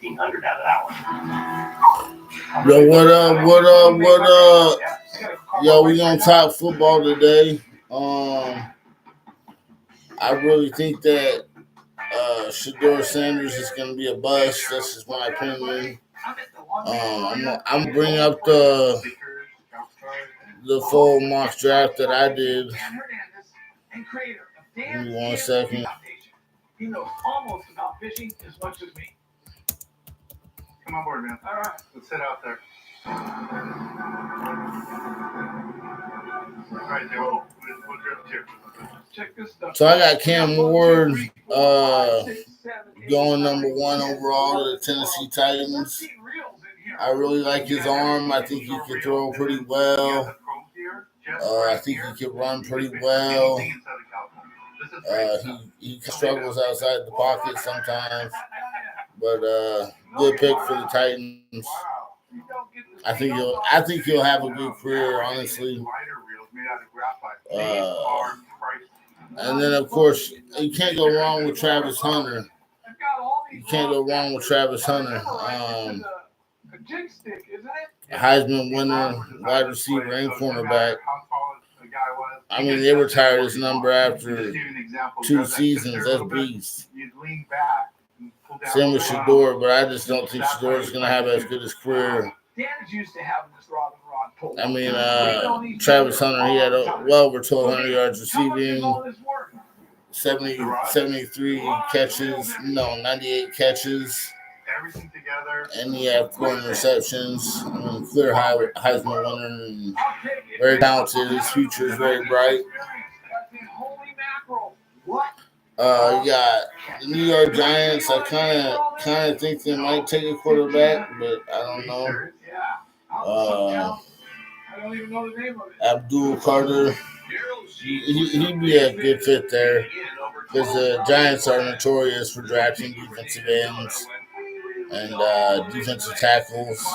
1,500 out of that one. Yo, what up? What up? What up? Yo, we gonna talk football today. I really think that Shedeur Sanders is gonna be a bust. That's just my opinion. I'm gonna bring up the full mock draft that I did. Give me 1 second. He knows almost about fishing as much as me. Come on board, man. All right. Let's sit out there. All right, there. We'll drift here. Check this stuff. So I got Cam Ward going number 1 overall to the Tennessee Titans. I really like his arm. I think he can throw pretty well. I think he can run pretty well. He struggles outside the pocket sometimes, but good pick for the Titans. I think he'll have a good career, honestly. And then of course you can't go wrong with Travis Hunter. Heisman winner, wide receiver, and cornerback. I mean, they retired his number after 2 seasons. That's beast. Same with Shedeur, but I just don't think Shedeur is going to have as good as career. I mean, Travis Hunter, he had well over 1,200 yards receiving, 73 catches, 98 catches. And he had 4 interceptions. I mean, clear Heisman winner and very talented. His future is very bright. You got the New York Giants. I kind of think they might take a quarterback, but I don't know. Abdul Carter, he'd be a good fit there because the Giants are notorious for drafting defensive ends and defensive tackles.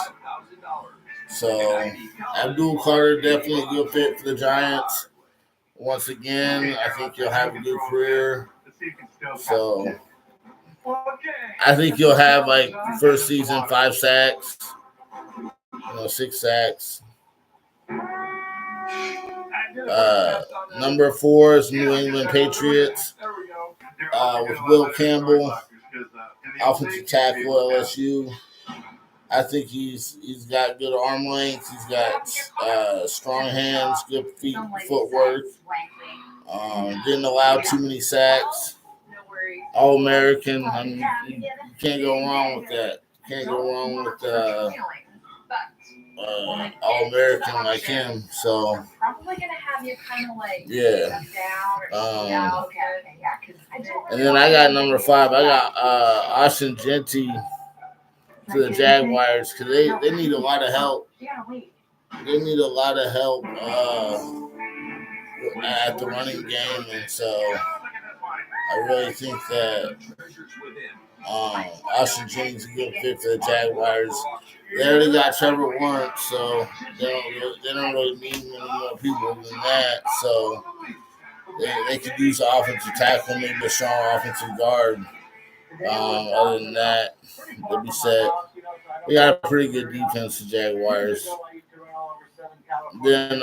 So Abdul Carter definitely a good fit for the Giants. Once again, I think he'll have a good career. So I think he'll have like first season 5 sacks, 6 sacks. Number 4 is New England Patriots with Will Campbell, offensive tackle, LSU. I think he's got good arm length. He's got strong hands, good footwork. Didn't allow too many sacks. All-American. I mean, you can't go wrong with that. Can't go wrong with All-American like him. So yeah. And then I got number 5. I got Austin Genty to the Jaguars because they need a lot of help. They need a lot of help at the running game, and so I really think that Austin Genty's a good fit for the Jaguars. They already got Trevor Lawrence, so they don't really need many more people than that. So they could use an offensive tackle, maybe a strong offensive guard. Other than that, they'll be set. We got a pretty good defense, the Jaguars. Then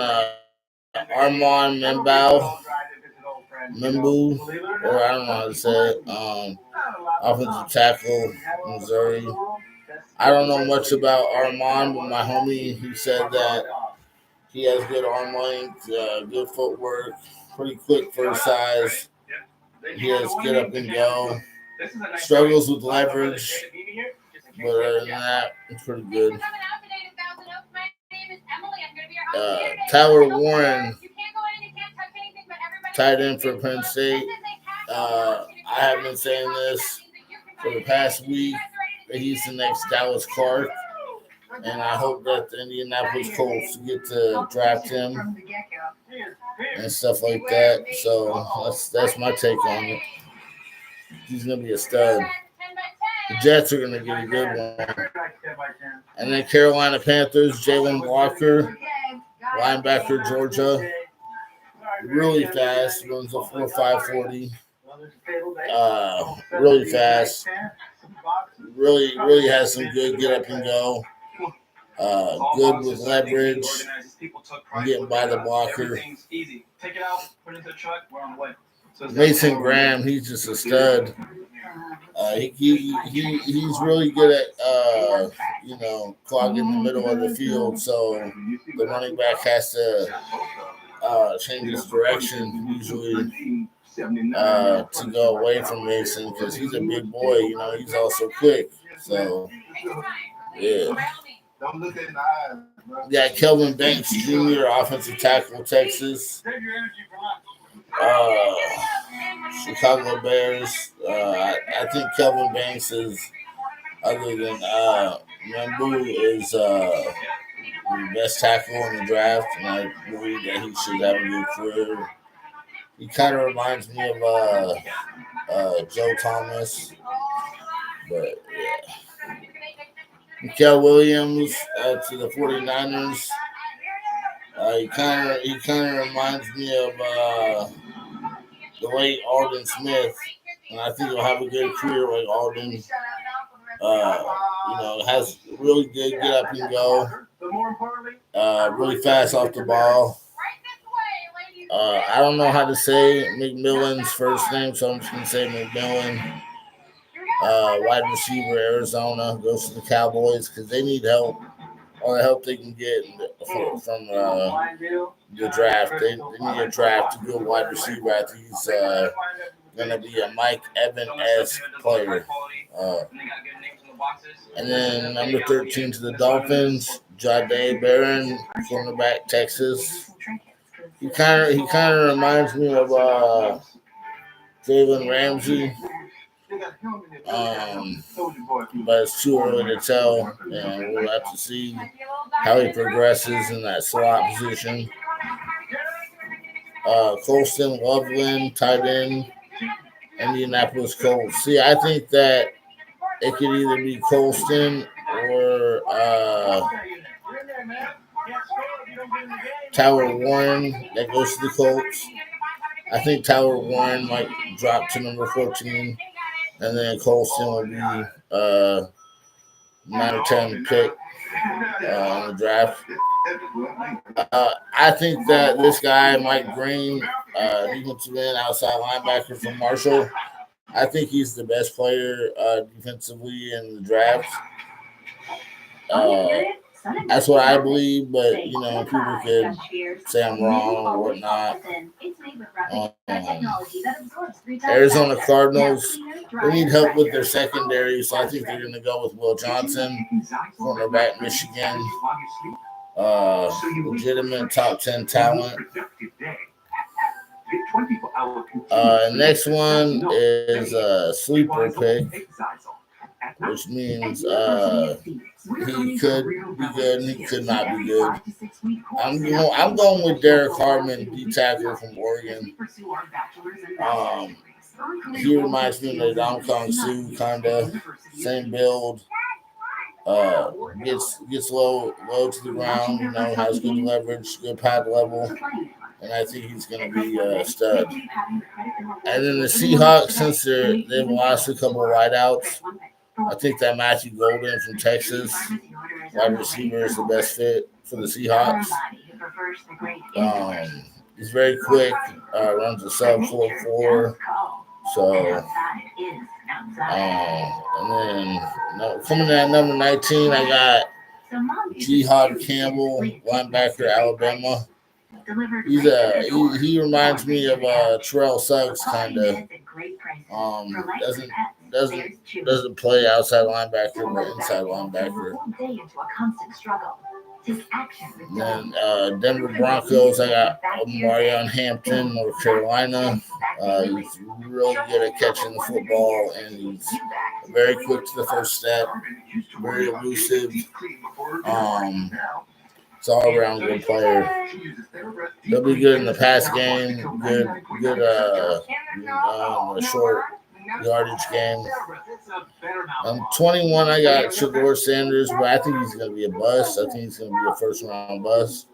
Armand Membu, or I don't know how to say it, offensive tackle, Missouri. I don't know much about Armand, but my homie, he said that he has good arm length, good footwork, pretty quick for his size. He has get up and go. Struggles with leverage, but other than that, it's pretty good. Tyler Warren, tight end for Penn State. I have been saying this for the past week that he's the next Dallas Clark, and I hope that the Indianapolis Colts get to draft him and stuff like that. So that's my take on it. He's gonna be a stud. The Jets are gonna get a good one. And then Carolina Panthers, Jalen Walker, linebacker, Georgia. Really fast, runs a 4.5 40. Really fast. really has some good get up and go. Good with leverage and getting by the blocker. Take it out, put it in the truck, we're on the way. Mason Graham, he's just a stud. He's really good at clogging the middle of the field, so the running back has to change his direction usually to go away from Mason because he's a big boy. He's also quick. So yeah. Don't look in the eyes, bro. Yeah, Kelvin Banks Jr., offensive tackle, Texas. Chicago Bears. I think Kelvin Banks is, other than Mambu, is the best tackle in the draft, and I believe that he should have a good career. He kind of reminds me of Joe Thomas, but yeah. Mikael Williams to the 49ers. He kind of reminds me of the late Alden Smith, and I think he'll have a good career like Alden. Has really good get up and go. Really fast off the ball. I don't know how to say McMillan's first name, so I'm just going to say McMillan. Wide receiver, Arizona, goes to the Cowboys because they need help. All the help they can get from the draft. They need a draft to go wide receiver. I think he's going to be a Mike Evans-esque player. And then number 13 to the Dolphins, Jahdae Barron, cornerback, Texas. He kind of reminds me of Jalen Ramsey. But it's too early to tell, and we'll have to see how he progresses in that slot position. Colston Loveland, tight end, Indianapolis Colts. See, I think that it could either be Colston or Tyler Warren that goes to the Colts. I think Tyler Warren might drop to number 14. And then Colston will be 9 or 10 pick in the draft. I think that this guy, Mike Green, defensive end, outside linebacker from Marshall, I think he's the best player defensively in the draft. That's what I believe, but people could say I'm wrong or whatnot. Arizona Cardinals, they need help with their secondary, so I think they're going to go with Will Johnson, cornerback, Michigan, legitimate top 10 talent. Next one is a sleeper pick, which means he could be good and he could not be good. I'm going with Derek Harmon, D tackle from Oregon. He reminds me of Ndamukong Suh, kind of same build. Gets low to the ground. Has good leverage, good pad level, and I think he's going to be a stud. And then the Seahawks, since they've lost a couple of wideouts, I think that Matthew Golden from Texas, wide receiver, is the best fit for the Seahawks. He's very quick, runs a sub 4.4. So, and then coming in at number 19, I got Jihad Campbell, linebacker, Alabama. He reminds me of Terrell Suggs, kind of. Doesn't play outside linebacker, but inside linebacker. And then Denver Broncos, I got Marion Hampton, North Carolina. He's really good at catching the football, and he's very quick to the first step, very elusive. It's all around good player. He'll be good in the pass game, good short yardage game. 21, I got Shedeur Sanders, but I think he's going to be a bust. I think he's going to be a first-round bust.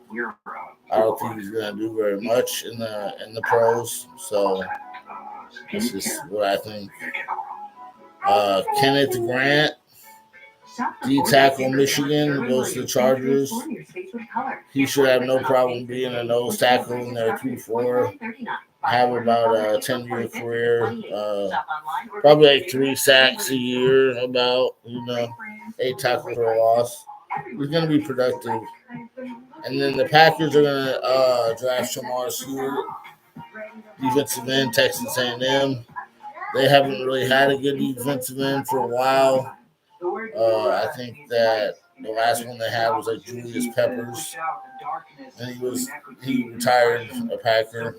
I don't think he's going to do very much in the pros, so that's just what I think. Kenneth Grant, D tackle Michigan goes to the Chargers. He should have no problem being a nose tackle in their 2-4. Have about a 10-year career. Probably like 3 sacks a year, about 8 tackles for a loss. He's going to be productive. And then the Packers are going to draft Shamar Stewart, defensive end, Texas A&M. They haven't really had a good defensive end for a while. I think that the last one they had was like Julius Peppers, and he retired a Packer.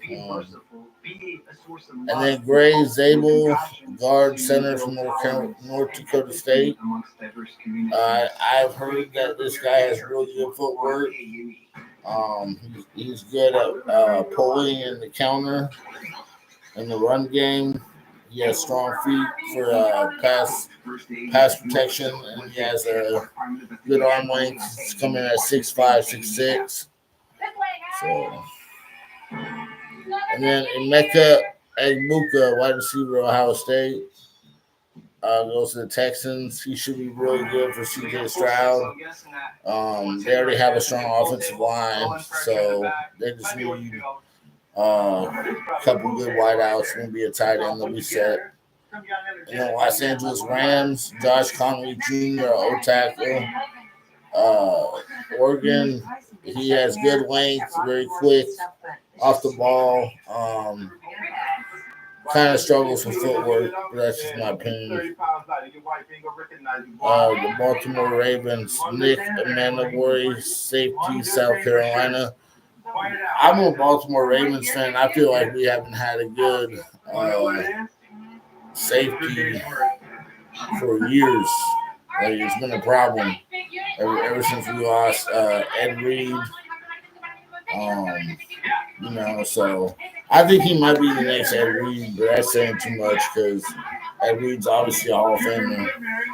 And then Gray Zabel, guard center from North Dakota State. I've heard that this guy has really good footwork. He's good at pulling in the counter and the run game. He has strong feet for pass protection, and he has a good arm length. He's coming at 6'5", 6'6". So, and then Emeka Egbuka, wide receiver, Ohio State, goes to the Texans. He should be really good for C.J. Stroud. They already have a strong offensive line, so they just need a couple good wideouts, maybe a tight end that we set. And then Los Angeles Rams, Josh Conley Jr., O-tackle. Oregon, he has good length, very quick off the ball. Kind of struggles with footwork, but that's just my opinion. The Baltimore Ravens, Nick Manowari, safety, South Carolina. I'm a Baltimore Ravens fan. I feel like we haven't had a good safety for years. Like, it's been a problem ever since we lost Ed Reed. So I think he might be the next Ed Reed, but that's saying too much because Ed Reed's obviously a Hall of Famer.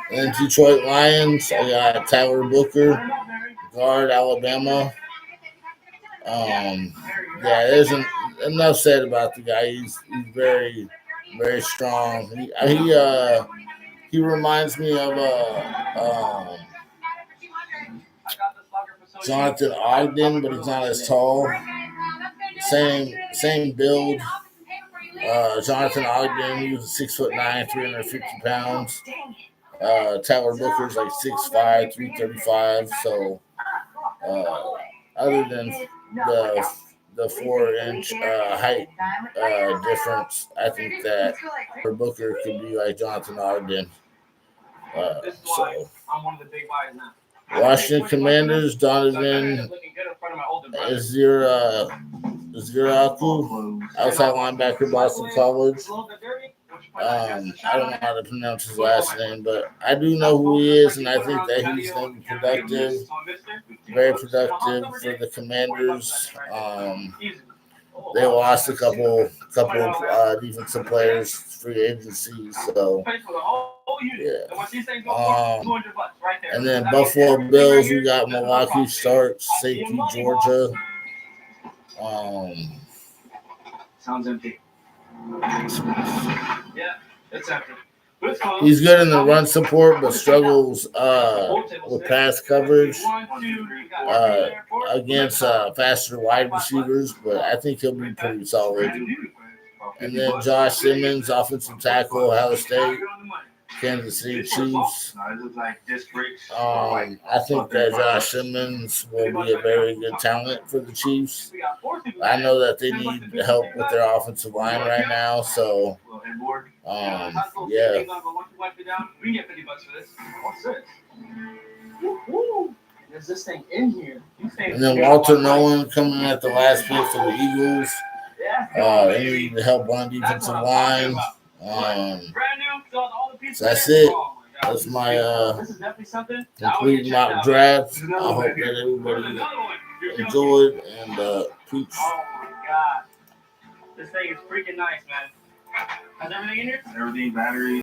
And then Detroit Lions, I got Tyler Booker, guard, Alabama. There's enough said about the guy. He's very, very strong. He reminds me of Jonathan Ogden, but he's not as tall. Same build. Jonathan Ogden, he was 6'9", 350 pounds. Tyler Booker's like 6'5", 335. So other than the 4-inch height difference, I think that Booker could be like Jonathan Ogden. I'm one of the big buys now. Washington Commanders, Donovan Eziraku, outside linebacker, Boston College. I don't know how to pronounce his last name, but I do know who he is, and I think that he's going to be productive, very productive for the Commanders. They lost a couple defensive players, free agency, so yeah. And then Buffalo Bills, we got Milwaukee Starks, safety, Georgia. Sounds empty. Yeah, it's empty. He's good in the run support, but struggles with pass coverage against faster wide receivers. But I think he'll be pretty solid. And then Josh Simmons, offensive tackle, Ohio State, Kansas City Chiefs. I think that Josh Simmons will be a very good talent for the Chiefs. I know that they need help with their offensive line right now, so yeah. There's this thing in here. And then Walter Nolan coming at the last pick for the Eagles. They need to help on defensive line. So that's it. That's my complete mock draft. I hope that everybody enjoyed and peace. Oh my god. This thing is freaking nice, man. Has everything in here? Everything, batteries.